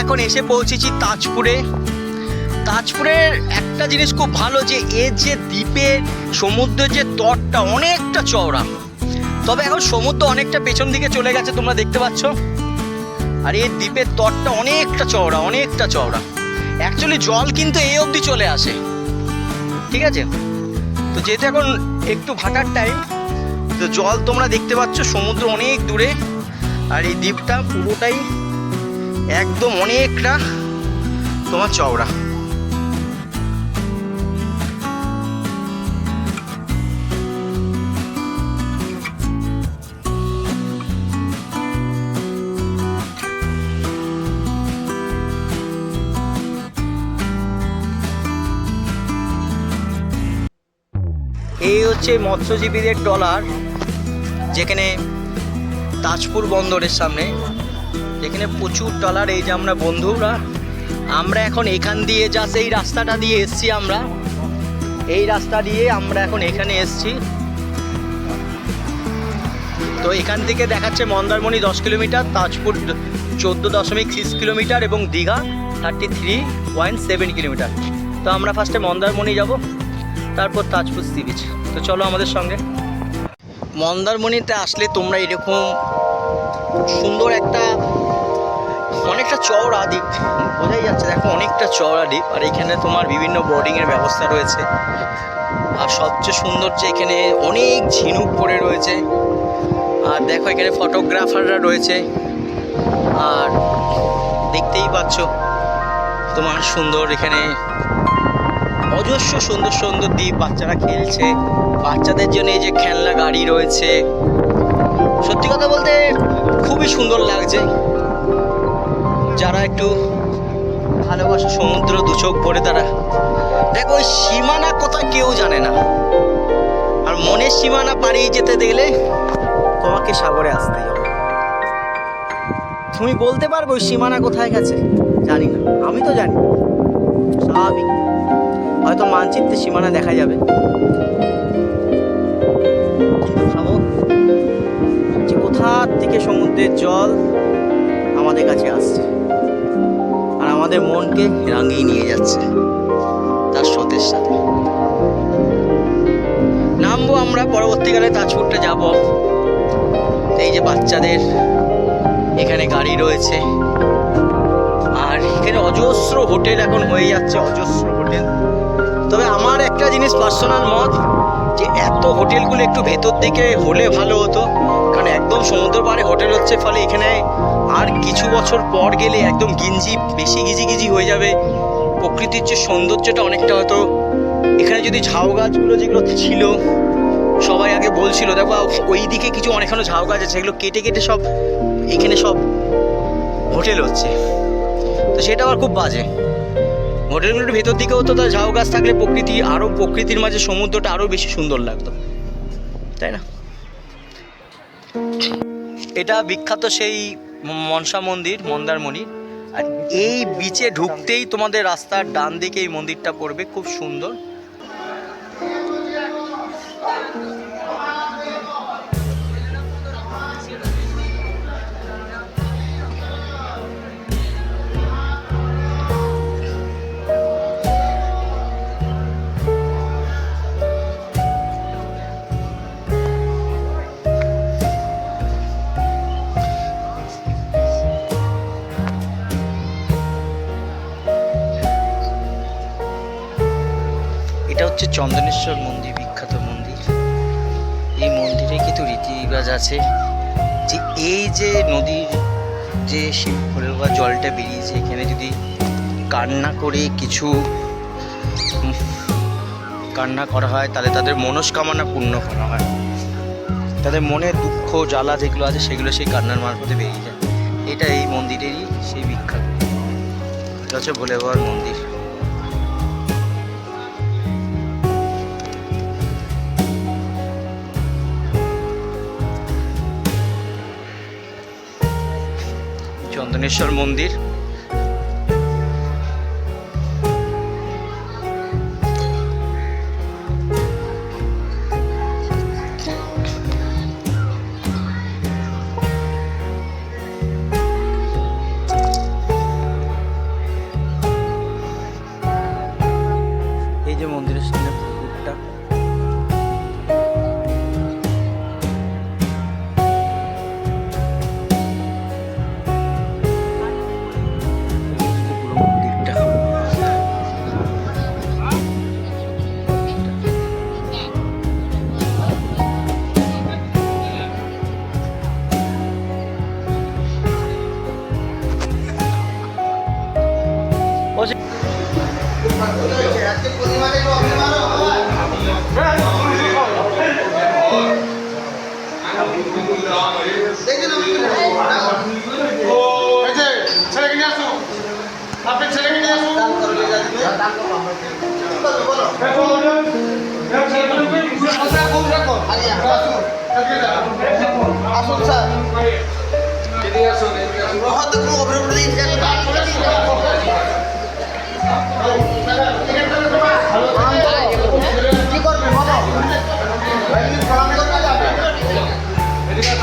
এখন এসে পৌঁছেছি তাজপুরে। তাজপুরের একটা জিনিস খুব ভালো যে এর যে দ্বীপের সমুদ্রের যে তটটা অনেকটা চওড়া, তবে এখন সমুদ্র অনেকটা পেছন দিকে চলে গেছে তোমরা দেখতে পাচ্ছ। আর এই দ্বীপের তটটা অনেকটা চওড়া, অনেকটা চওড়া। অ্যাকচুয়ালি জল কিন্তু এই অবধি চলে আসে, ঠিক আছে। তো যেহেতু এখন একটু ভাটার টাইম, তো জল তোমরা দেখতে পাচ্ছ সমুদ্র অনেক দূরে। আর এই দ্বীপটা পুরোটাই একদম অনেকটা তোমার চওড়া। এই হচ্ছে মৎস্যজীবীদের ট্রলার, যেখানে তাজপুর বন্দরের সামনে, যেখানে প্রচুর ট্রলার। এই যে আমরা বন্ধুরা, আমরা এখন এখান দিয়ে জাস্ট এই রাস্তাটা দিয়ে এসছি, আমরা এই রাস্তা দিয়ে আমরা এখন এখানে এসছি। তো এখান থেকে দেখাচ্ছে মন্দারমণি 10 কিলোমিটার, তাজপুর 14.6 কিলোমিটার এবং দীঘা 33.7 কিলোমিটার। তো আমরা ফার্স্টে মন্দারমণি যাব, তারপর তাজপুর সি বিচ। তো চলো আমাদের সঙ্গে। মন্দারমণিতে আসলে তোমরা এরকম সুন্দর একটা অনেকটা চওড়া দ্বীপ, বোঝাই যাচ্ছে দেখো অনেকটা চওড়া দ্বীপ। আর এখানে তোমার বিভিন্ন বোর্ডিংয়ের ব্যবস্থা রয়েছে। আর সবচেয়ে সুন্দর যে এখানে অনেক ঝিনুক পড়ে রয়েছে। আর দেখো এখানে ফটোগ্রাফাররা রয়েছে। আর দেখতেই পাচ্ছ তোমার সুন্দর এখানে অজস্র সুন্দর সুন্দর দ্বীপ, বাচ্চারা খেলছে। বাচ্চাদের জন্য এই যে খেলনা গাড়ি রয়েছে। সত্যি কথা বলতে খুবই সুন্দর লাগছে। যারা একটু ভালোবাসে সমুদ্র, দু চোখ ভরে তারা দেখো ওই সীমানা কোথায় কেউ জানে না। আর মনের সীমানা পাড়িয়ে যেতে গেলে তোমাকে সাগরে আসতে হবে। তুমি বলতে পারবে ওই সীমানা কোথায় গেছে? জানি না, আমি তো জানি। স্বাভাবিক, হয়তো মানচিত্রে সীমানা দেখা যাবে, কিন্তু ভাবো যে কোথার থেকে সমুদ্রের জল আমাদের কাছে আসছে আর আমাদের মনকে রাঙিয়ে নিয়ে যাচ্ছে তার স্রোতের সাথে। নামবো আমরা পরবর্তীকালে, তাজপুরটা যাব। এই যে বাচ্চাদের এখানে গাড়ি রয়েছে। আর এখানে অজস্র হোটেল এখন হয়ে যাচ্ছে, অজস্র হোটেল। তবে আমার একটা জিনিস পার্সোনাল মত, যে এত হোটেলগুলো একটু ভেতর দিকে হলে ভালো হতো। কারণ একদম সমুদ্র পাড়ে হোটেল হচ্ছে, ফলে এখানে আর কিছু বছর পর গেলে একদম বেশি গিজি হয়ে যাবে। প্রকৃতির যে সৌন্দর্যটা অনেকটা হয়তো এখানে যদি ঝাউ গাছগুলো যেগুলো ছিল, সবাই আগে বলছিল দেখো ওই দিকে কিছু অনেকখানো ঝাউ গাছ আছে, সেগুলো কেটে কেটে সব এখানে সব হোটেল হচ্ছে। তো সেটা আবার খুব বাজে। হোটেলগুলোর ভেতর দিকে হতো, তা ঝাউ গাছ থাকলে প্রকৃতির মাঝে সমুদ্রটা আরও বেশি সুন্দর লাগতো, তাই না? এটা বিখ্যাত সেই মনসা মন্দির, মন্দারমণি। আর এই বিচে ঢুকতেই তোমাদের রাস্তার ডান দিকে এই মন্দিরটা পড়বে, খুব সুন্দর। এটা হচ্ছে চন্দনেশ্বর মন্দির, বিখ্যাত মন্দির। এই মন্দিরে কিন্তু রীতিরিবাজ আছে যে এই যে নদীর যে শিব ভোলে বা জলটা বেরিয়েছে, এখানে যদি কান্না করে কিছু কান্না করা হয় তাহলে তাদের মনস্কামনা পূর্ণ করা হয়। তাদের মনে দুঃখ জ্বালা যেগুলো আছে সেগুলো সেই কান্নার মারফতে বেরিয়ে যায়। এটা এই মন্দিরেরই সেই বিখ্যাত। এটা হচ্ছে ভোলে বাবার মন্দির। চন্দনেশ্বর মন্দির। অবশ্যই। ছেলেকে নিয়ে আসুন, আপনি ছেলেকে নিয়ে আসুন। আসুন স্যার, এদিকে আসুন, হয়তো কোনো অভিযোগ নেই। কি করবে বলো? এদিকে